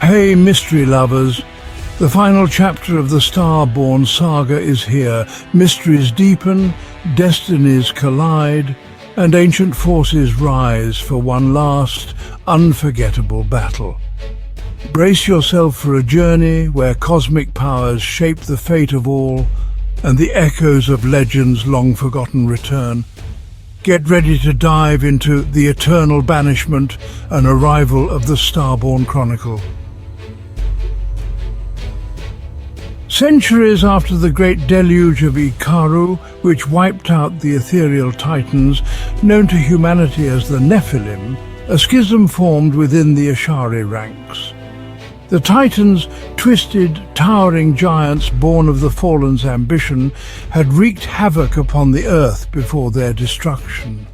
Hey, mystery lovers! The final chapter of the Starborn saga is here. Mysteries deepen, destinies collide, and ancient forces rise for one last, unforgettable battle. Brace yourself for a journey where cosmic powers shape the fate of all, and the echoes of legends long forgotten return. Get ready to dive into the eternal banishment and arrival of the Starborn Chronicle. Centuries after the great deluge of Ikaru, which wiped out the ethereal titans, known to humanity as the Nephilim, a schism formed within the Ishari ranks. The titans, twisted, towering giants born of the fallen's ambition, had wreaked havoc upon the earth before their destruction.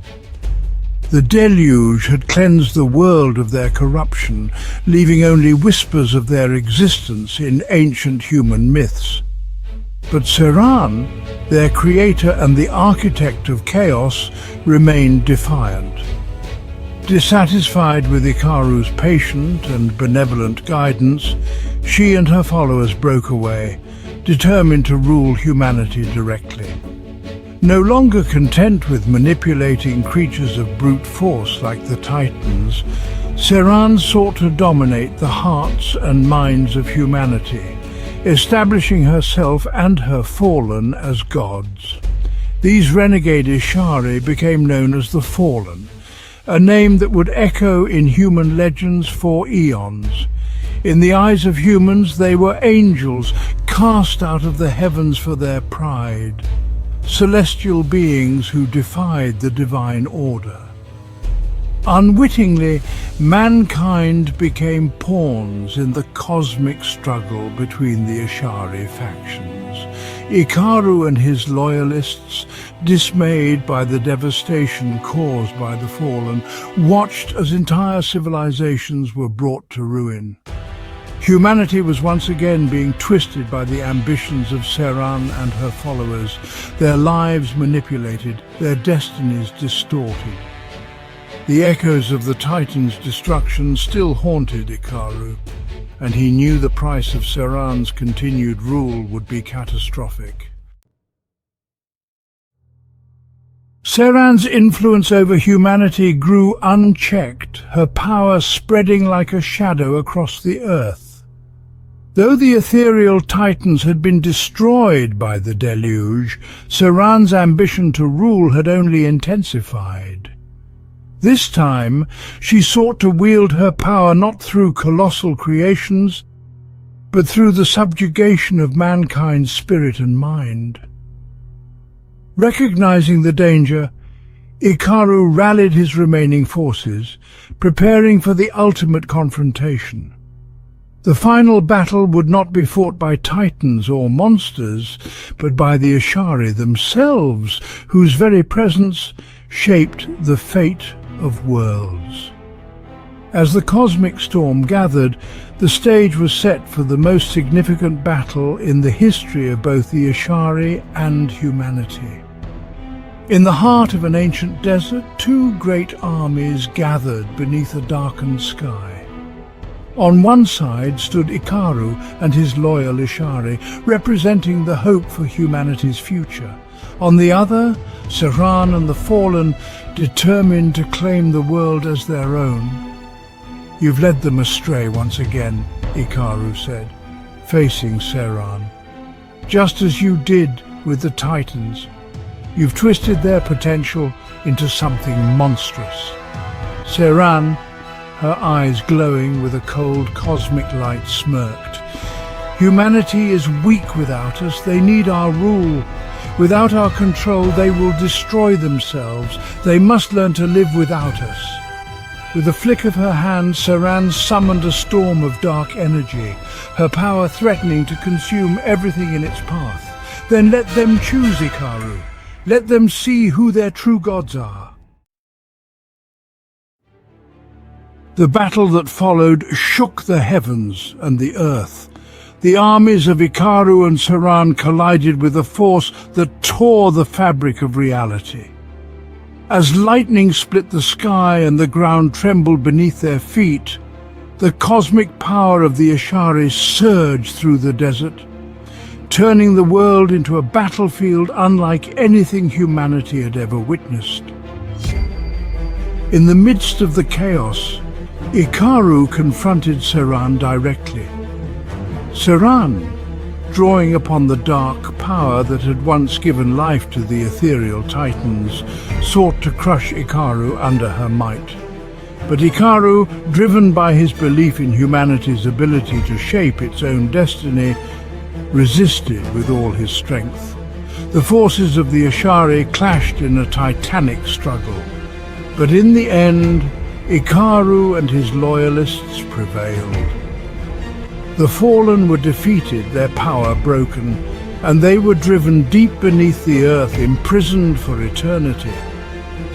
The deluge had cleansed the world of their corruption, leaving only whispers of their existence in ancient human myths. But Seran, their creator and the architect of chaos, remained defiant. Dissatisfied with Ikaru's patient and benevolent guidance, she and her followers broke away, determined to rule humanity directly. No longer content with manipulating creatures of brute force like the Titans, Seran sought to dominate the hearts and minds of humanity, establishing herself and her fallen as gods. These renegade Ishari became known as the Fallen, a name that would echo in human legends for eons. In the eyes of humans, they were angels cast out of the heavens for their pride, celestial beings who defied the divine order. Unwittingly, mankind became pawns in the cosmic struggle between the Ishari factions. Ikaru and his loyalists, dismayed by the devastation caused by the Fallen, watched as entire civilizations were brought to ruin. Humanity was once again being twisted by the ambitions of Seran and her followers, their lives manipulated, their destinies distorted. The echoes of the Titans' destruction still haunted Ikaru, and he knew the price of Seran's continued rule would be catastrophic. Seran's influence over humanity grew unchecked, her power spreading like a shadow across the earth. Though the ethereal titans had been destroyed by the deluge, Seran's ambition to rule had only intensified. This time, she sought to wield her power not through colossal creations, but through the subjugation of mankind's spirit and mind. Recognizing the danger, Ikaru rallied his remaining forces, preparing for the ultimate confrontation. The final battle would not be fought by titans or monsters, but by the Ishari themselves, whose very presence shaped the fate of worlds. As the cosmic storm gathered, the stage was set for the most significant battle in the history of both the Ishari and humanity. In the heart of an ancient desert, two great armies gathered beneath a darkened sky. On one side stood Ikaru and his loyal Ishari, representing the hope for humanity's future. On the other, Seran and the Fallen, determined to claim the world as their own. "You've led them astray once again," Ikaru said, facing Seran. "Just as you did with the Titans. You've twisted their potential into something monstrous." Seran, her eyes glowing with a cold cosmic light, smirked. "Humanity is weak without us. They need our rule. Without our control, they will destroy themselves. They must learn to live without us." With a flick of her hand, Seran summoned a storm of dark energy, her power threatening to consume everything in its path. "Then let them choose, Ikaru. Let them see who their true gods are." The battle that followed shook the heavens and the earth. The armies of Ikaru and Seran collided with a force that tore the fabric of reality. As lightning split the sky and the ground trembled beneath their feet, The cosmic power of the Ishari surged through the desert, turning the world into a battlefield unlike anything humanity had ever witnessed. In the midst of the chaos, Ikaru confronted Seran directly. Seran, drawing upon the dark power that had once given life to the ethereal titans, sought to crush Ikaru under her might. But Ikaru, driven by his belief in humanity's ability to shape its own destiny, resisted with all his strength. The forces of the Ishari clashed in a titanic struggle. But in the end, Ikaru and his loyalists prevailed. The fallen were defeated, their power broken, and they were driven deep beneath the earth, imprisoned for eternity.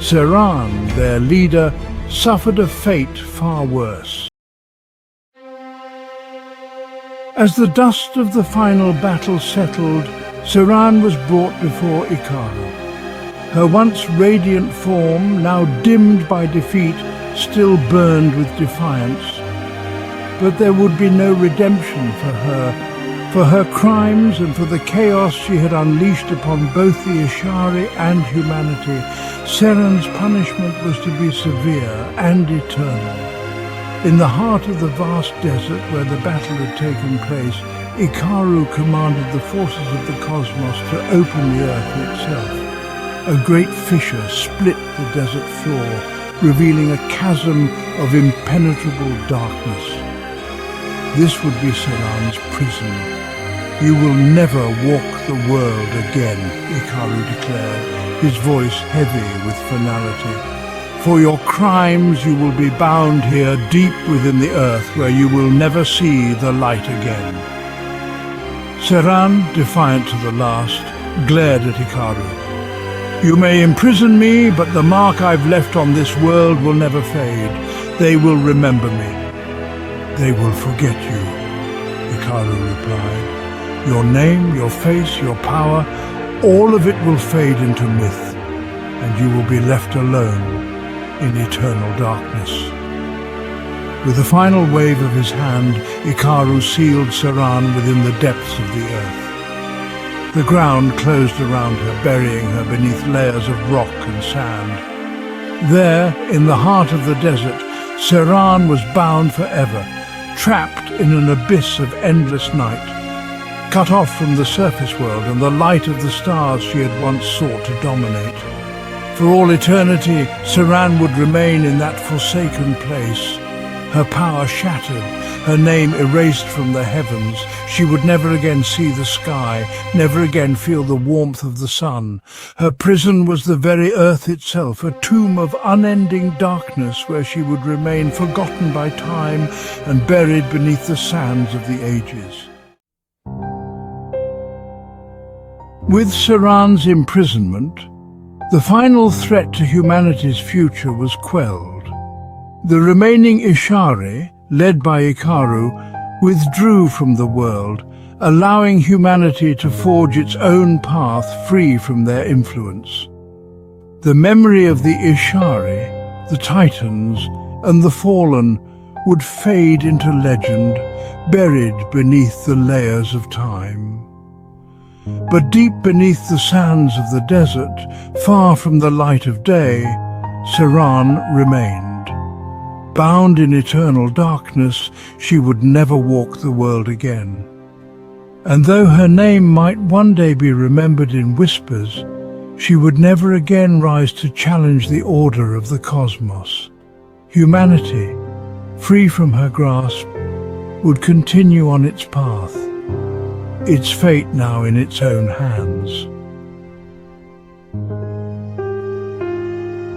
Seran, their leader, suffered a fate far worse. As the dust of the final battle settled, Seran was brought before Ikaru. Her once radiant form, now dimmed by defeat, still burned with defiance. But there would be no redemption for her crimes and for the chaos she had unleashed upon both the Ishari and humanity. Seran's punishment was to be severe and eternal. In the heart of the vast desert where the battle had taken place, Ikaru commanded the forces of the cosmos to open the earth itself. A great fissure split the desert floor, revealing a chasm of impenetrable darkness. This would be Seran's prison. "You will never walk the world again," Ikaru declared, his voice heavy with finality. "For your crimes you will be bound here deep within the earth, where you will never see the light again." Seran, defiant to the last, glared at Ikaru. "You may imprison me, but the mark I've left on this world will never fade. They will remember me." "They will forget you," Ikaru replied. "Your name, your face, your power, all of it will fade into myth, and you will be left alone in eternal darkness." With a final wave of his hand, Ikaru sealed Seran within the depths of the earth. The ground closed around her, burying her beneath layers of rock and sand. There, in the heart of the desert, Seran was bound forever, trapped in an abyss of endless night, cut off from the surface world and the light of the stars she had once sought to dominate. For all eternity, Seran would remain in that forsaken place, her power shattered, her name erased from the heavens. She would never again see the sky, never again feel the warmth of the sun. Her prison was the very earth itself, a tomb of unending darkness where she would remain forgotten by time and buried beneath the sands of the ages. With Seran's imprisonment, the final threat to humanity's future was quelled. The remaining Ishari, led by Ikaru, withdrew from the world, allowing humanity to forge its own path free from their influence. The memory of the Ishari, the Titans, and the Fallen would fade into legend, buried beneath the layers of time. But deep beneath the sands of the desert, far from the light of day, Seran remained. Bound in eternal darkness, she would never walk the world again. And though her name might one day be remembered in whispers, she would never again rise to challenge the order of the cosmos. Humanity, free from her grasp, would continue on its path, its fate now in its own hands.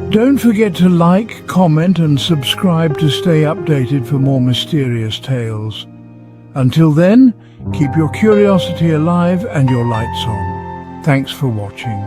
Don't forget to like, comment and subscribe to stay updated for more mysterious tales. Until then, keep your curiosity alive and your lights on. Thanks for watching.